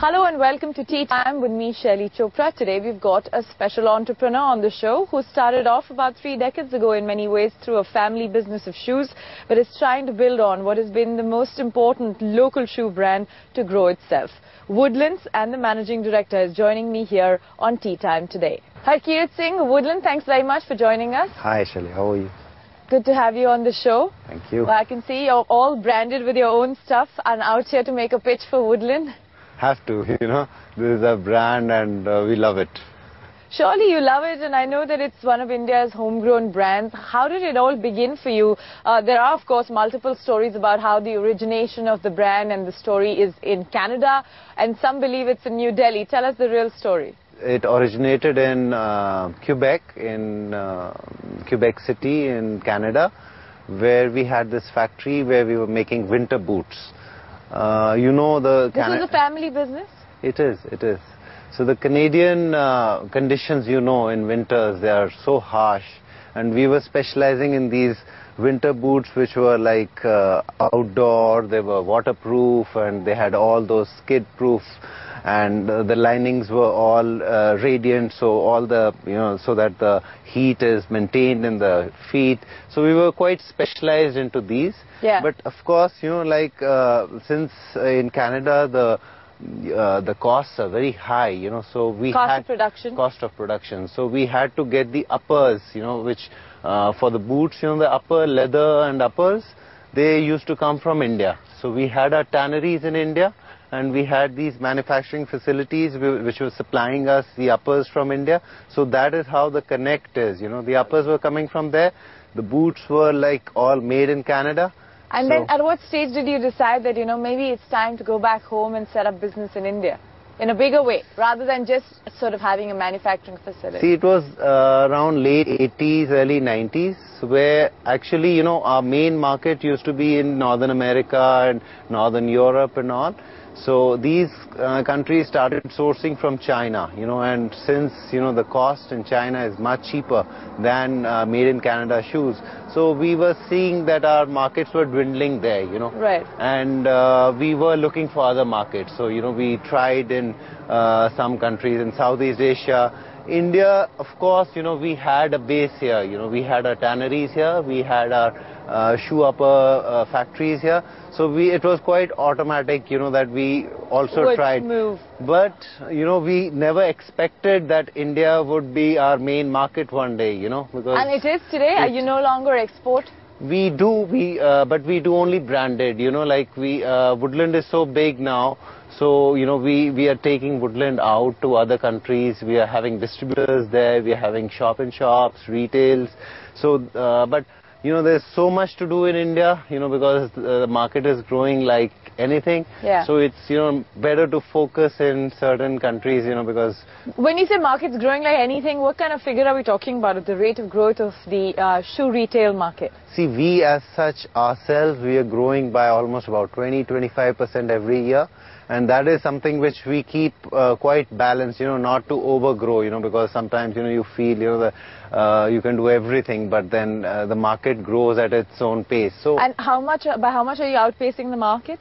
Hello and welcome to Tea Time with me, Shaili Chopra. Today we've got a special entrepreneur on the show who started off about 3 decades ago in many ways through a family business of shoes, but is trying to build on what has been the most important local shoe brand to grow itself. Woodlands, and the managing director is joining me here on Tea Time today. Harkirat Singh, Woodland, thanks very much for joining us. Hi Shaili, how are you? Good to have you on the show. Thank you. Well, I can see you're all branded with your own stuff and out here to make a pitch for Woodland. Have to, you know, this is a brand and we love it. Surely you love it, and I know that it's one of India's homegrown brands. How did it all begin for you? There are, of course, multiple stories about how the origination of the brand and the story is in Canada, and some believe it's in New Delhi. Tell us the real story. It originated in Quebec City in Canada, where we had this factory where we were making winter boots. You know the... This is a family business? It is. So the Canadian conditions, you know, in winters, they are so harsh. And we were specializing in these winter boots which were like outdoor, they were waterproof and they had all those skid-proof. And the linings were all radiant, so all the, you know, so that the heat is maintained in the feet. So we were quite specialized into these. Yeah. But of course, you know, like since in Canada the costs are very high, you know, so we Cost of production. So we had to get the uppers, you know, which for the boots, you know, the upper leather and uppers, they used to come from India. So we had our tanneries in India. And we had these manufacturing facilities which were supplying us the uppers from India. So that is how the connect is, you know, the uppers were coming from there. The boots were like all made in Canada. And then at what stage did you decide that, you know, maybe it's time to go back home and set up business in India in a bigger way, rather than just sort of having a manufacturing facility? See, it was around late 80s, early 90s, where actually, you know, our main market used to be in Northern America and Northern Europe and all. So these countries started sourcing from China, you know, and since, you know, the cost in China is much cheaper than made in Canada shoes, so we were seeing that our markets were dwindling there, you know. Right. And we were looking for other markets. So, you know, we tried in some countries in Southeast Asia. India, of course, you know, we had a base here, you know, we had our tanneries here, we had our shoe upper factories here. So it was quite automatic, you know, that we also tried. Move. But, you know, we never expected that India would be our main market one day, you know. Because and it is today? Are you no longer export? We do, but we do only branded, you know, like Woodland is so big now. So, you know, we are taking Woodland out to other countries. We are having distributors there. We are having shop-in-shops, retails. So, but, you know, there's so much to do in India, you know, because the market is growing like anything. Yeah. So it's, you know, better to focus in certain countries, you know, because... When you say market's growing like anything, what kind of figure are we talking about at the rate of growth of the shoe retail market? See, we as such ourselves, we are growing by almost about 20-25% every year. And that is something which we keep quite balanced, you know, not to overgrow, you know, because sometimes, you know, you feel, you know, that you can do everything, but then the market grows at its own pace. So, and by how much are you outpacing the market?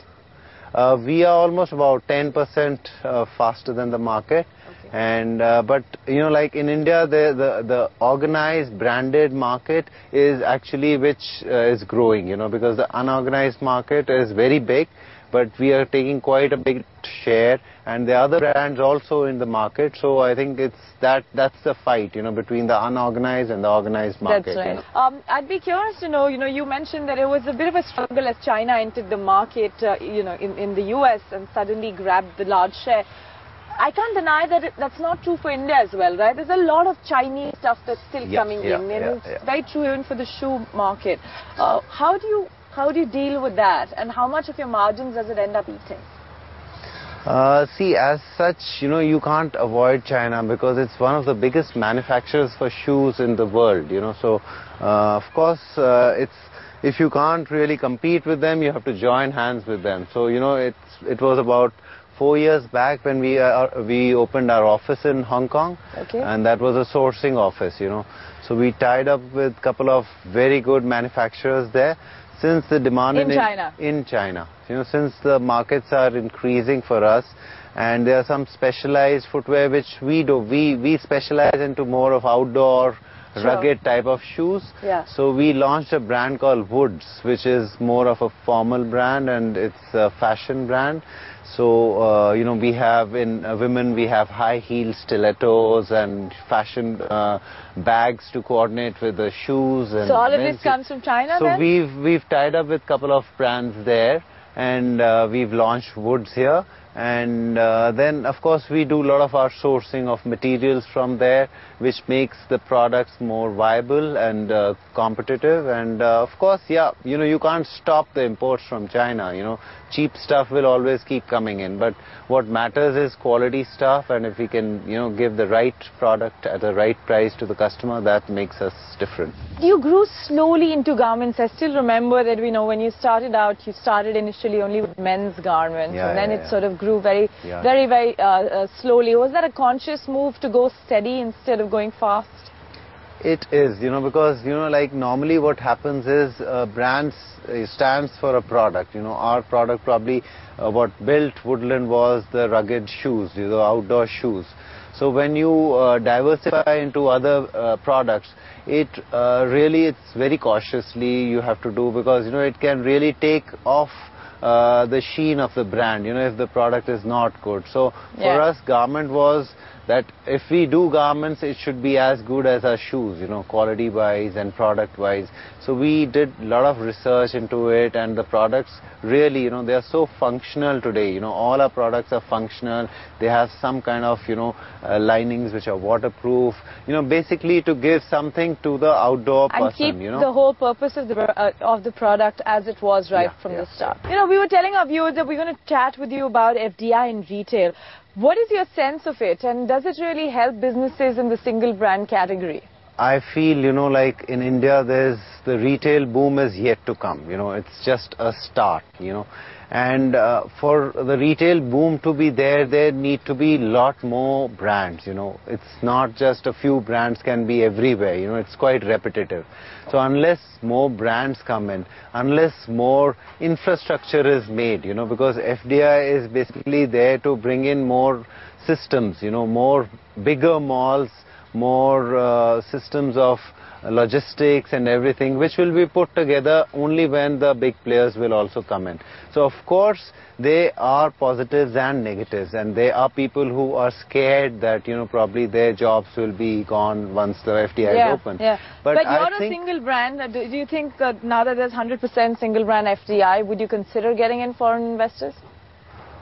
We are almost about 10% faster than the market. Okay. And but, you know, like in India, the organized branded market is actually which is growing, you know, because the unorganized market is very big. But we are taking quite a big share, and there are other brands also in the market. So I think it's that's the fight, you know, between the unorganized and the organized market. That's right. You know? I'd be curious to know, you know, you mentioned that it was a bit of a struggle as China entered the market, you know, in the US and suddenly grabbed the large share. I can't deny that that's not true for India as well, right? There's a lot of Chinese stuff that's still coming in, and it's very true even for the shoe market. How do you deal with that, and how much of your margins does it end up eating? See, as such, you know, you can't avoid China because it's one of the biggest manufacturers for shoes in the world, you know. So, of course, if you can't really compete with them, you have to join hands with them. So, you know, it was about 4 years back when we opened our office in Hong Kong. Okay. And that was a sourcing office, you know. So we tied up with a couple of very good manufacturers there. Since the demand in China, you know, since the markets are increasing for us, And there are some specialized footwear which we do. We specialize into more of outdoor, rugged type of shoes. Yeah. So we launched a brand called Woods, which is more of a formal brand, and it's a fashion brand. So, you know, we have in women, we have high heel stilettos and fashion bags to coordinate with the shoes. And so all of this comes from China so then? we've tied up with a couple of brands there, and we've launched Woods here. And then, of course, we do a lot of our sourcing of materials from there, which makes the products more viable and competitive. And of course, yeah, you know, you can't stop the imports from China. You know, cheap stuff will always keep coming in. But what matters is quality stuff, and if we can, you know, give the right product at the right price to the customer, that makes us different. You grew slowly into garments. I still remember that, you know, when you started out, you started initially only with men's garments, and then it sort of grew very slowly. Was that a conscious move to go steady instead of going fast? It is, you know, because, you know, like normally what happens is brands stands for a product. You know, our product probably what built Woodland was the rugged shoes, you know, outdoor shoes. So when you diversify into other products, it really, it's very cautiously you have to do, because, you know, it can really take off the sheen of the brand, you know, if the product is not good. So for us, garment was that if we do garments, it should be as good as our shoes, you know, quality wise and product wise. So we did a lot of research into it, and the products really, you know, they are so functional today. You know, all our products are functional. They have some kind of, you know, linings which are waterproof, you know, basically to give something to the outdoor person, and keep you know, the whole purpose of the product as it was from the start. You know, we were telling our viewers that we're going to chat with you about FDI in retail. What is your sense of it, and does it really help businesses in the single brand category? I feel, you know, like in India, there's the retail boom is yet to come. You know, it's just a start, you know. And for the retail boom to be there, there need to be a lot more brands, you know. It's not just a few brands can be everywhere, you know, it's quite repetitive. So unless more brands come in, unless more infrastructure is made, you know, because FDI is basically there to bring in more systems, you know, more bigger malls, more systems of logistics and everything, which will be put together only when the big players will also come in. So of course there are positives and negatives, and there are people who are scared that, you know, probably their jobs will be gone once the FDI is open. But you're a single brand. Do you think now that there's 100% single brand FDI, would you consider getting in foreign investors?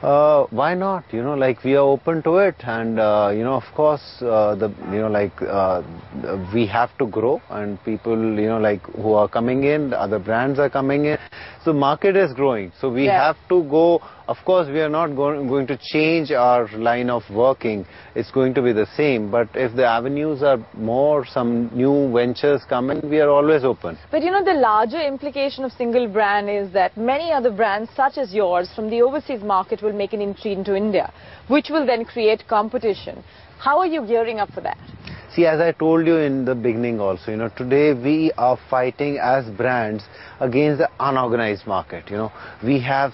Why not? You know, like we are open to it, and you know, of course, we have to grow, and people, you know, like who are coming in, other brands are coming in. So market is growing. So we have to go. Of course, we are not going to change our line of working. It's going to be the same. But if the avenues are more, some new ventures come in, we are always open. But you know, the larger implication of single brand is that many other brands, such as yours, from the overseas market will make an entry into India, which will then create competition. How are you gearing up for that? See, as I told you in the beginning also, you know, today we are fighting as brands against the unorganized market. You know, we have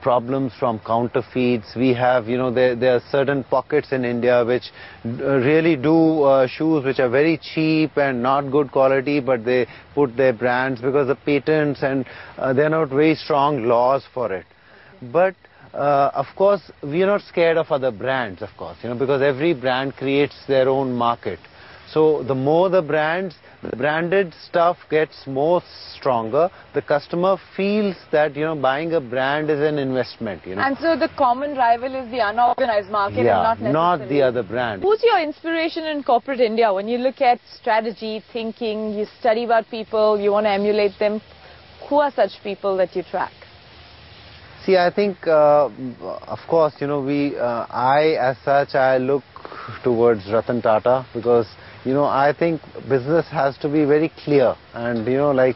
problems from counterfeits. We have, you know, there are certain pockets in India which really do shoes which are very cheap and not good quality, but they put their brands because the patents and there are not very strong laws for it. But of course, we are not scared of other brands, of course, you know, because every brand creates their own market. So the more the brands, the branded stuff gets more stronger. The customer feels that, you know, buying a brand is an investment, you know. And so the common rival is the unorganized market, and not necessarily not the other brand. Who's your inspiration in corporate India? When you look at strategy, thinking, you study about people, you want to emulate them, who are such people that you track? See, I think, of course, you know, as such, I look towards Ratan Tata, because, you know, I think business has to be very clear, and, you know, like,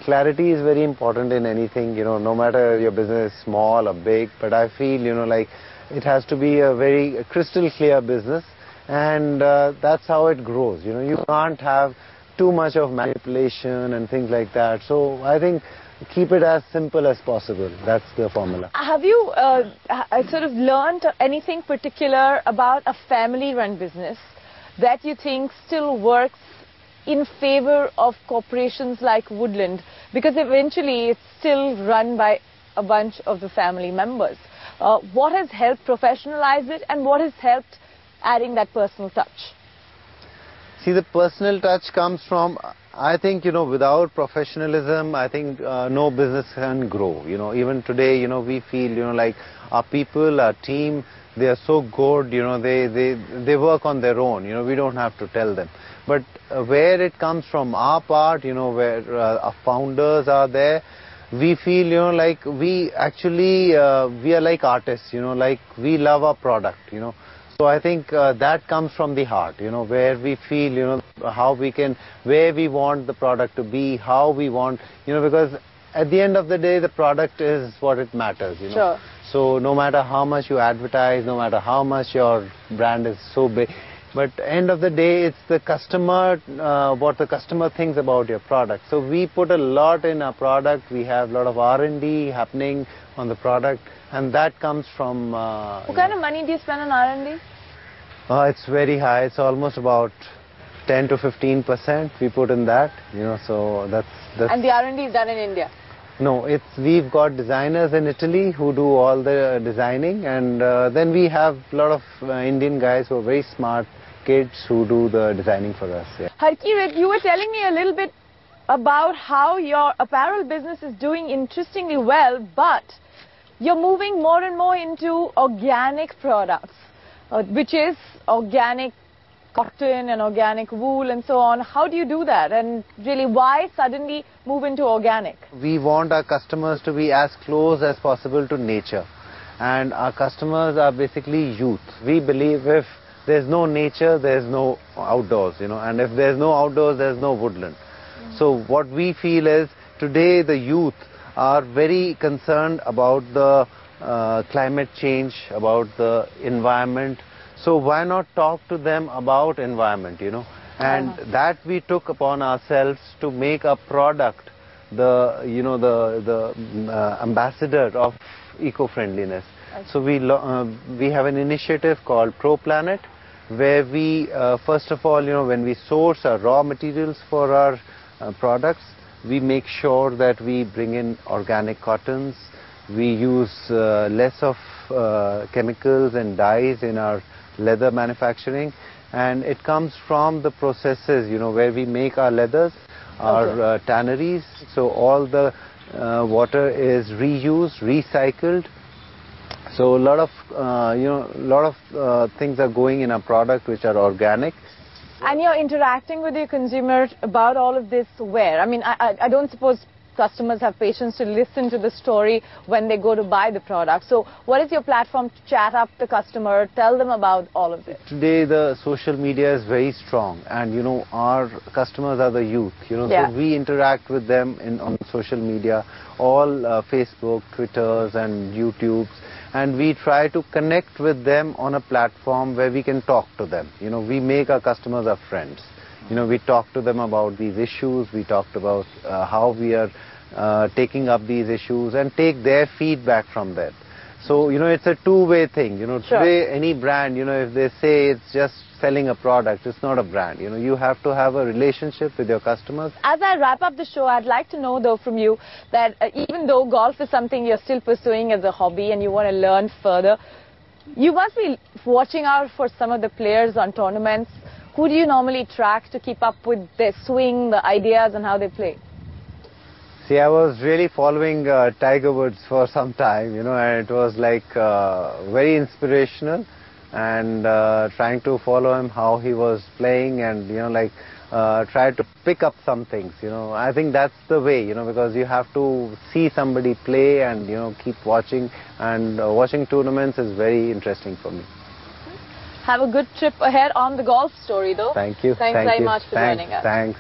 clarity is very important in anything, you know, no matter your business is small or big, but I feel, you know, like, it has to be a very crystal clear business, and that's how it grows. You know, you can't have too much of manipulation and things like that. So I think keep it as simple as possible. That's the formula. Have you sort of learned anything particular about a family-run business that you think still works in favor of corporations like Woodland? Because eventually it's still run by a bunch of the family members. What has helped professionalize it, and what has helped adding that personal touch? See, the personal touch comes from, I think, without professionalism, I think no business can grow. Even today, we feel, like our people, our team, they are so good, they work on their own, we don't have to tell them. But where it comes from our part, where our founders are there, we feel, like we actually, we are like artists, like we love our product, So I think that comes from the heart, where we feel, how we can, where we want the product to be, how we want, because at the end of the day, the product is what it matters, Sure. So no matter how much you advertise, no matter how much your brand is so big, but end of the day, it's the customer, what the customer thinks about your product. So we put a lot in our product. We have a lot of R&D happening on the product, and that comes from... What kind of money do you spend on R&D? It's very high. It's almost about 10 to 15% we put in that, so that's... And the R&D is done in India? No, we've got designers in Italy who do all the designing, and then we have a lot of Indian guys who are very smart kids who do the designing for us. Yeah. Harkirat, you were telling me a little bit about how your apparel business is doing interestingly well, but you're moving more and more into organic products, which is organic cotton and organic wool and so on. How do you do that? And really, why suddenly move into organic? We want our customers to be as close as possible to nature. And our customers are basically youth. We believe if there's no nature, there's no outdoors, and if there's no outdoors, there's no woodland. So what we feel is, today the youth are very concerned about the climate change, about the environment. So why not talk to them about environment, And that we took upon ourselves to make a product, the ambassador of eco-friendliness. So we have an initiative called ProPlanet, where we, first of all, when we source our raw materials for our products, we make sure that we bring in organic cottons. We use less of chemicals and dyes in our leather manufacturing, and it comes from the processes, where we make our leathers, our tanneries. So all the water is reused, recycled. So a lot of things are going in our product which are organic. And you're interacting with your consumers about all of this where? I mean, I don't suppose customers have patience to listen to the story when they go to buy the product. So what is your platform to chat up the customer, tell them about all of this? Today the social media is very strong, and our customers are the youth, So we interact with them on social media, all Facebook, Twitters and YouTubes, and we try to connect with them on a platform where we can talk to them. We make our customers our friends. We talk to them about these issues, we talked about how we are taking up these issues and take their feedback from them. So, it's a two-way thing. Sure. Today any brand, if they say it's just selling a product, it's not a brand. You have to have a relationship with your customers. As I wrap up the show, I'd like to know though from you that even though golf is something you're still pursuing as a hobby and you want to learn further, you must be watching out for some of the players on tournaments. Who do you normally track to keep up with their swing, the ideas and how they play? See, I was really following Tiger Woods for some time, and it was like very inspirational, and trying to follow him, how he was playing, and try to pick up some things, I think that's the way, because you have to see somebody play and keep watching, and watching tournaments is very interesting for me. Have a good trip ahead on the golf story though. Thank you. Thanks very much for joining us. Thanks.